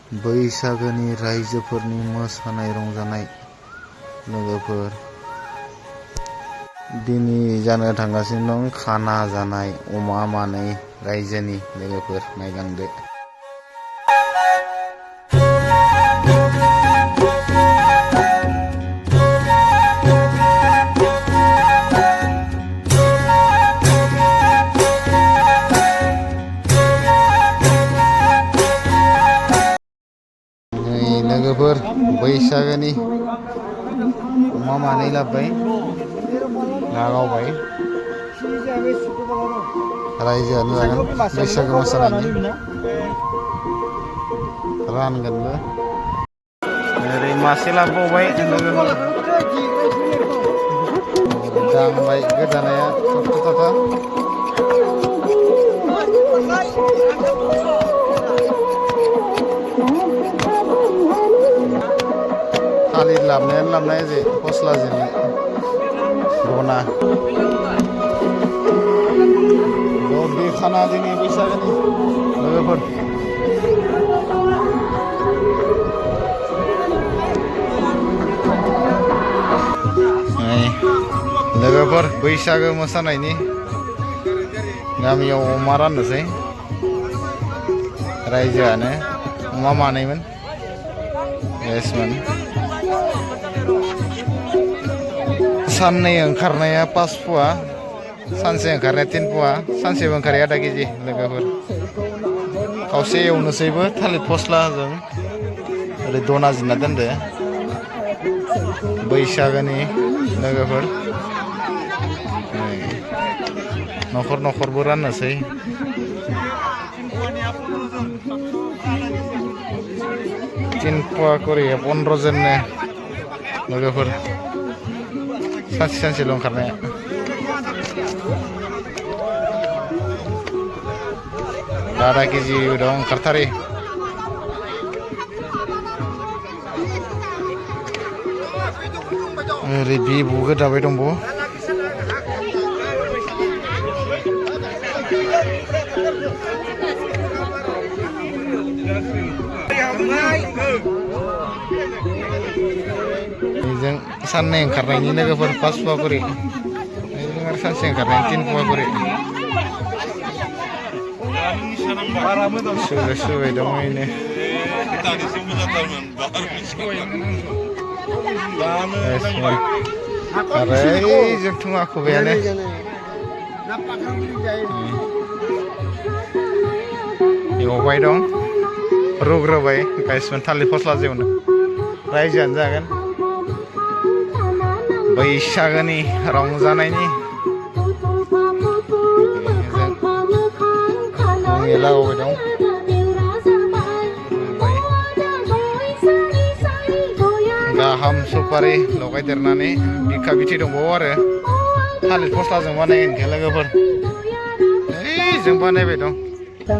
बैसागोनि रायजोफोरनि मोसानाय रंजानाय लोगोफोर दिनै जानो थांगासिनो दं खाना जानाय अमा मानै रायजोनि लोगोफोर नायलांदो। लोगोफोर बैसागोनि अमा मानै लाबोबाय लागावबाय रायजोआनो जागोन बैसागो मोसानायनि रानगोनबो। ओरै मासे लाबोबावबाय लोगोफोर दांबाय गोदानाया थाबथा थालिर लाबनाय जे फस्लाजों दना बे खाना दिनै बैसागोनि लोगोफोर लोगोफोर बैसागो मोसानायनि गामियाव अमा राननोसै रायजोआनो अमा मानैमोन एसमोन साननै ओंखारनाया 5 फुवा सानसे ओंखारनाया 3 फुवा सानसेबो ओंखारनाया आधा केजि लोगोफोर खावसे एवनोसैबो थालिर फस्लाजों ओरै दना जिन्ना दोनदो बैसागोनि लोगोफोर न'खरबो राननोसै 3 फुवा करि 15 जननो लोगोफोर सानसेल' ओंखारनाया आधा केजि दं ओंखारथारि ओरै बिबु गोदाबाय दंबावो बेजों साननै ओंखारनायनि लोगोफोर 5 फुवा करि बेजों आरो सानसे ओंखारनायनि 3 फुवा करि सुबाय दं बेनो आरो जों थुङा खुबायानो एवबाय दं रुग्रोबाय गाइसमोन थालिर फस्ला जेवनो रायजोआनो जागोन बैसागोनि रंजानायनि लागावबाय दं गाहाम सुपारि लगायदेरनानै बिखा बिथि दंबावो आरो थालिर फस्लाजों बानायगोन लोगोफोर जों बानायबाय दं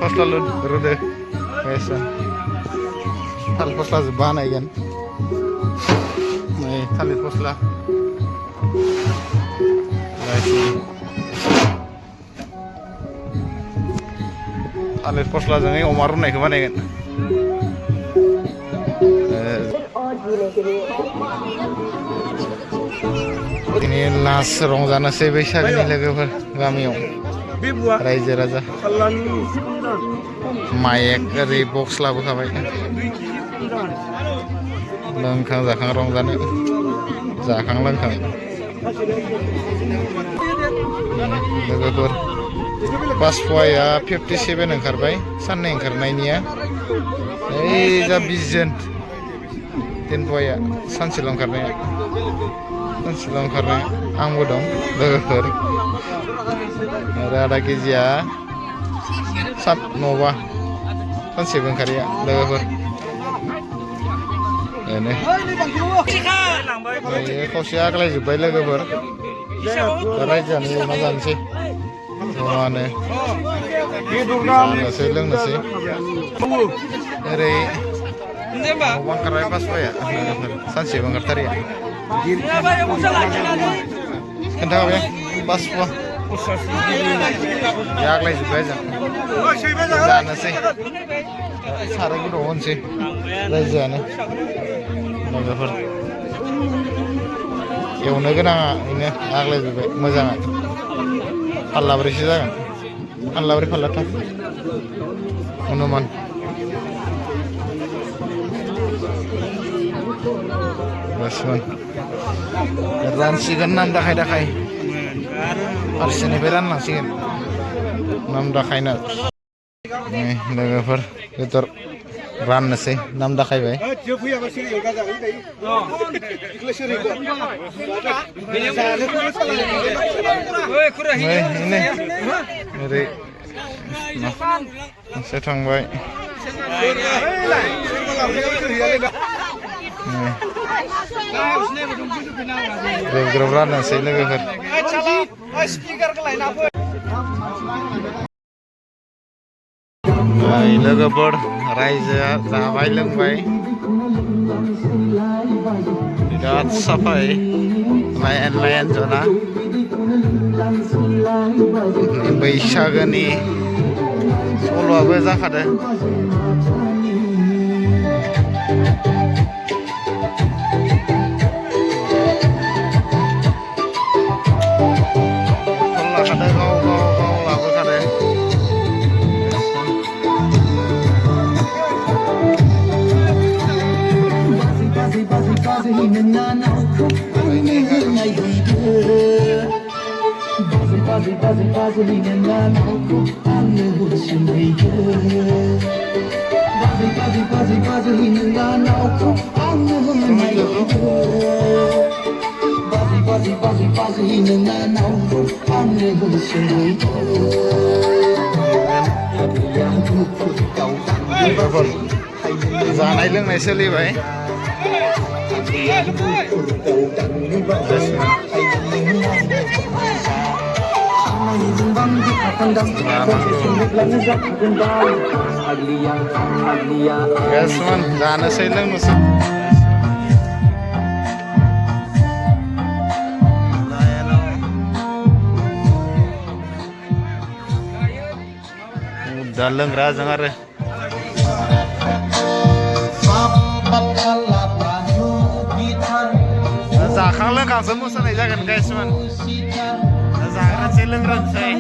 फस्ला रुदो थालिर फस्लाजों बानायगोन थालिर फस्ला थालिर फस्लाजों अमा रुनायखौ बानायगोन दिनै लास्ट रंजानोसै बैसागोनि लोगोफोर गामियाव रायजो राजा माइक ओरै बक्स लाबोखाबाय लोंखां जाखां रंजानो जाखां लोंखां लोगोफोर 5 फुवाया 57 ओंखारबाय साननै ओंखारनायनिया ओइ जा 20 जन 3 फुवाया सानसेल' ओंखारनाया आंबो दं लोगोफोर आरो आधा केजिया 9 सानसेबो ओंखारिया लोगोफोर खावसे आग्लायजोब्बाय लोगोफोर रायजोआनो एवना जानोसै जमानो जानोसै लोंनोसै ओरै ओंखारबाय 5 फुवाया लोगोफोर सानसेबो ओंखारथारिया खोन्थाखाबाय 5 फुवा आग्लायजोब्बाय जों जानोसै साराय गुदुं होनोसै रायजोआनो लोगोफोर एवनो गोनाङा बेनो आग्लायजोब्बाय मोजाङा फाल्लाब्रैसो जागोन फाल्लाब्रै फाल्लाथाम अनुमान बासमोन रानसिगोन नाम दाखाय दाखाय फारसेनिफ्राय रानलांसिगोन नाम दाखायना लोगोफोर बेदर राननोसै नाम दाखायबाय ओरै मोनसे थांबाय ग्रोब ग्रोब राननोसै लोगोफोर लोगोफोर रायजोआ जाबाय लोंबाय बिराद साफाय लाइन लाइन जना बैसागोनि सल'आबो जाखादों जानाय लोंनाय सोलिबाय जानोसै लोंनोसै दा लोंग्रा जों आरो जाखां लोंखांसो मोसानाय जागोन गाइसमोन जाग्रोनोसै लोंग्रोनोसै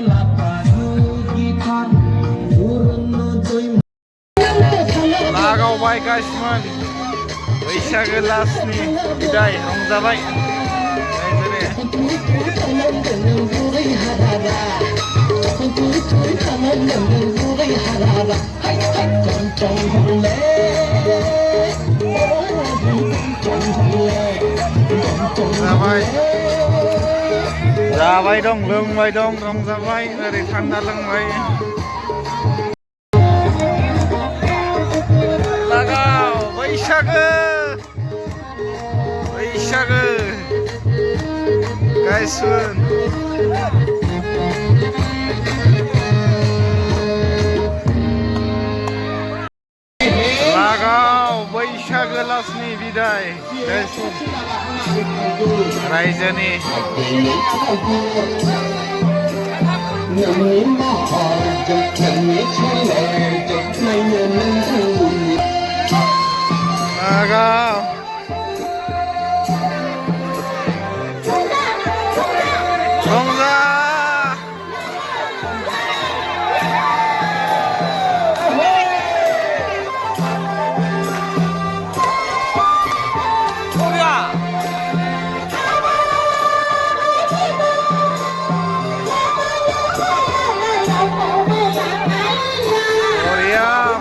लागावबाय गाइसमोन बैसागो लास्टनि बिदाय रंजाबाय जाबाय दं लोंबाय दं रंजाबाय ओरै थान्दा लोंबाय लागाव बैसागो बैसागो गाइसमोन लागाव बैसागो लास्टनि बिदाय रायजोनि लागाव रंजा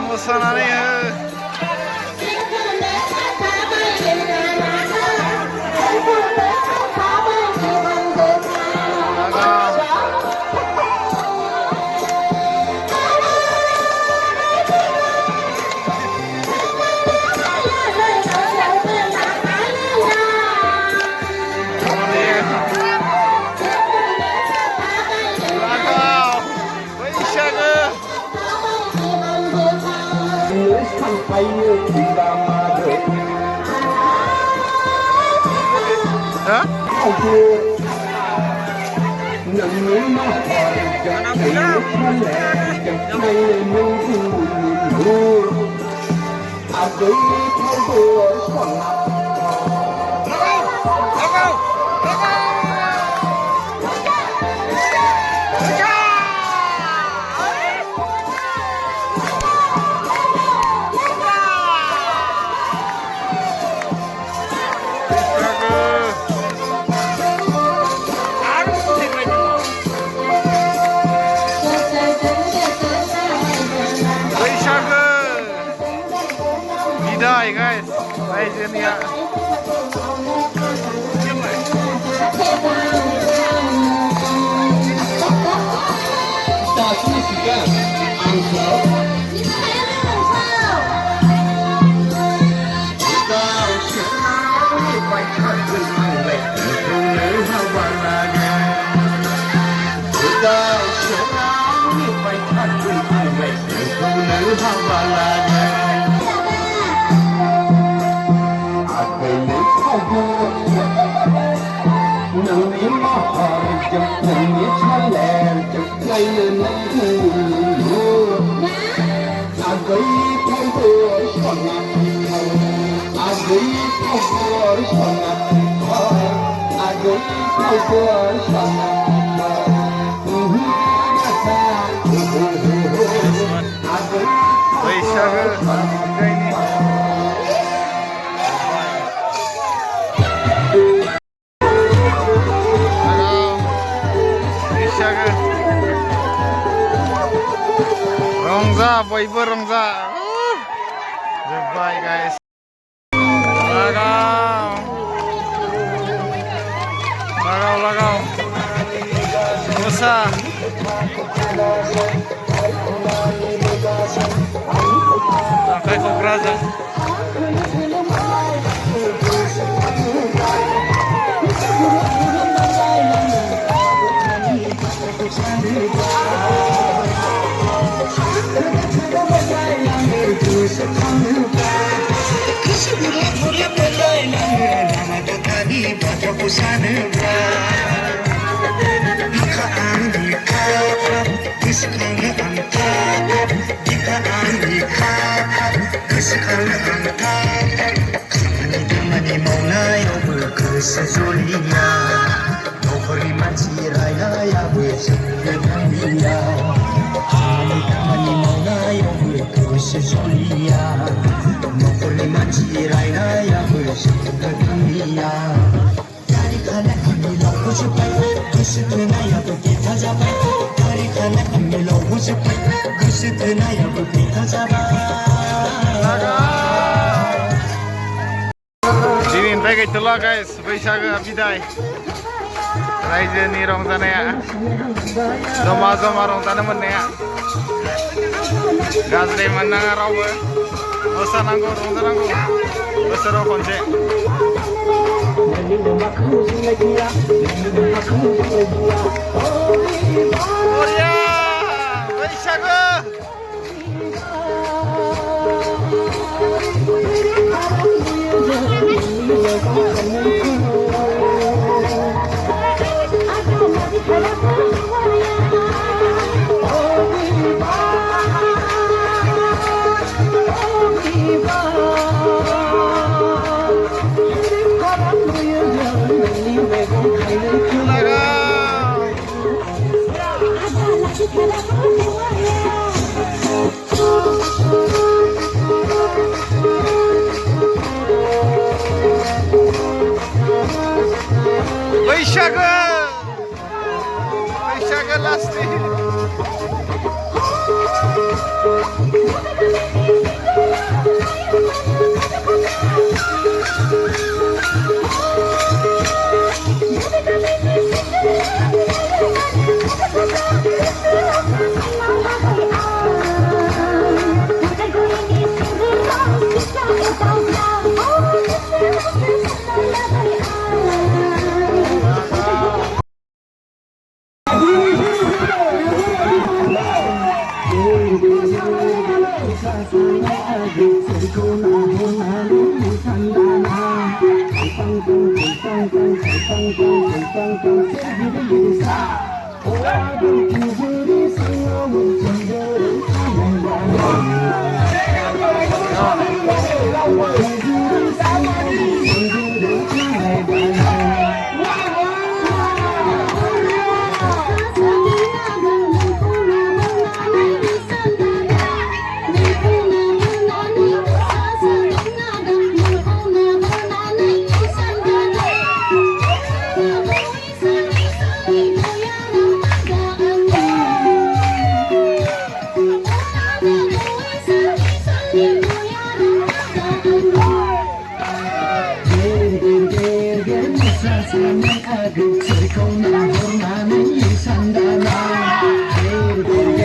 मोसानानै Bidai guys, Nigeria. Rongza, baibo rongza. Goodbye guys. Lagaw. Musa. Sampai Kobraza. Diminta itulah guys, Baisaga bidai. Raijani rongsanaya, zoma rongsan menaya. Gazre menang rawa, osananggo rongsananggo, besaro konse. Korea, Baisaga. Baisaga lasti.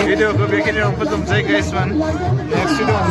Videoku bikin yang petum saya guys man. Next video.